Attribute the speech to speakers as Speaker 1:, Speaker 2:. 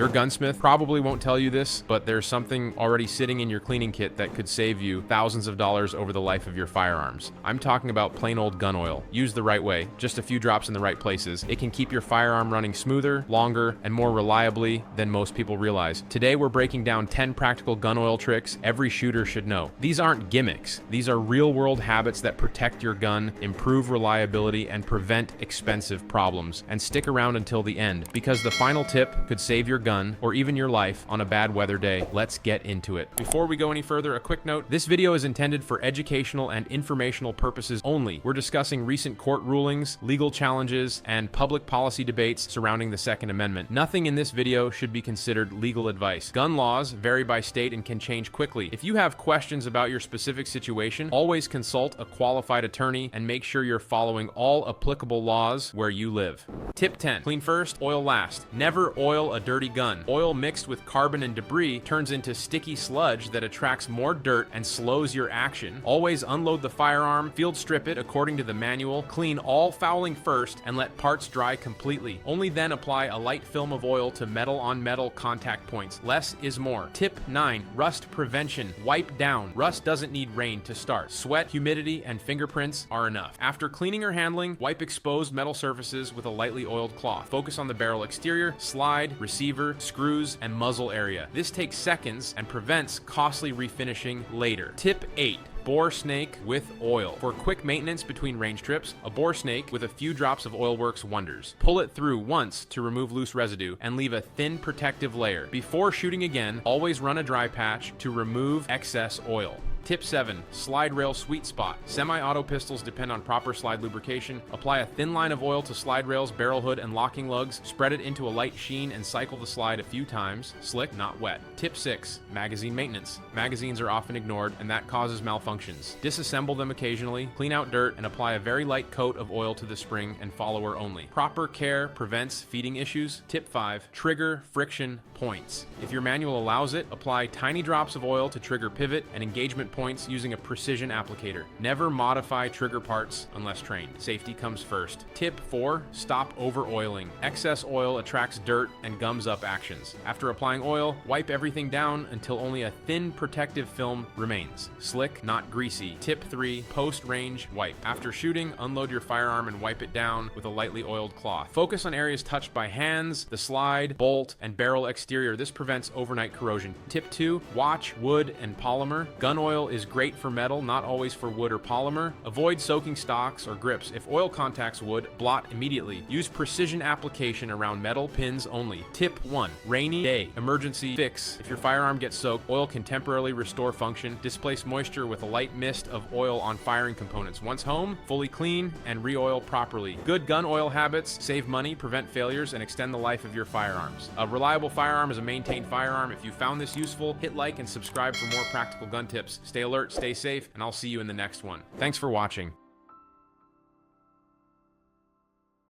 Speaker 1: Your gunsmith probably won't tell you this, but there's something already sitting in your cleaning kit that could save you thousands of dollars over the life of your firearms. I'm talking about plain old gun oil. Used the right way, just a few drops in the right places, it can keep your firearm running smoother, longer, and more reliably than most people realize. Today we're breaking down 10 practical gun oil tricks every shooter should know. These aren't gimmicks. These are real-world habits that protect your gun, improve reliability, and prevent expensive problems. And stick around until the end, because the final tip could save your gun, or even your life, on a bad weather day. Let's get into it. Before we go any further, a quick note. This video is intended for educational and informational purposes only. We're discussing recent court rulings, legal challenges, and public policy debates surrounding the Second Amendment. Nothing in this video should be considered legal advice. Gun laws vary by state and can change quickly. If you have questions about your specific situation, always consult a qualified attorney and make sure you're following all applicable laws where you live. Tip 10. Clean first, oil last. Never oil a dirty gun. Oil mixed with carbon and debris turns into sticky sludge that attracts more dirt and slows your action. Always unload the firearm, field strip it according to the manual, clean all fouling first, and let parts dry completely. Only then apply a light film of oil to metal-on-metal contact points. Less is more. Tip 9. Rust prevention. Wipe down. Rust doesn't need rain to start. Sweat, humidity, and fingerprints are enough. After cleaning or handling, wipe exposed metal surfaces with a lightly oiled cloth. Focus on the barrel exterior, slide, receiver, screws, and muzzle area. This takes seconds and prevents costly refinishing later. Tip 8. Bore snake with oil. For quick maintenance between range trips, a bore snake with a few drops of oil works wonders. Pull it through once to remove loose residue and leave a thin protective layer. Before shooting again, always run a dry patch to remove excess oil. Tip 7. Slide rail sweet spot. Semi-auto pistols depend on proper slide lubrication. Apply a thin line of oil to slide rails, barrel hood, and locking lugs. Spread it into a light sheen and cycle the slide a few times. Slick, not wet. Tip 6. Magazine maintenance. Magazines are often ignored, and that causes malfunctions. Disassemble them occasionally, clean out dirt, and apply a very light coat of oil to the spring and follower only. Proper care prevents feeding issues. Tip 5. Trigger friction points. If your manual allows it, apply tiny drops of oil to trigger pivot and engagement points using a precision applicator. Never modify trigger parts unless trained. Safety comes first. Tip 4. Stop over-oiling. Excess oil attracts dirt and gums up actions. After applying oil, wipe everything down until only a thin protective film remains. Slick, not greasy. Tip 3. Post-range wipe. After shooting, unload your firearm and wipe it down with a lightly oiled cloth. Focus on areas touched by hands, the slide, bolt, and barrel exterior. This prevents overnight corrosion. Tip 2. Watch wood and polymer. Gun oil is great for metal, not always for wood or polymer. Avoid soaking stocks or grips. If oil contacts wood, blot immediately. Use precision application around metal pins only. Tip 1. Rainy day. Emergency fix. If your firearm gets soaked, oil can temporarily restore function. Displace moisture with a light mist of oil on firing components. Once home, fully clean and re-oil properly. Good gun oil habits save money, prevent failures, and extend the life of your firearms. A reliable firearm is a maintained firearm. If you found this useful, hit like and subscribe for more practical gun tips. Stay alert, stay safe, and I'll see you in the next one. Thanks for watching.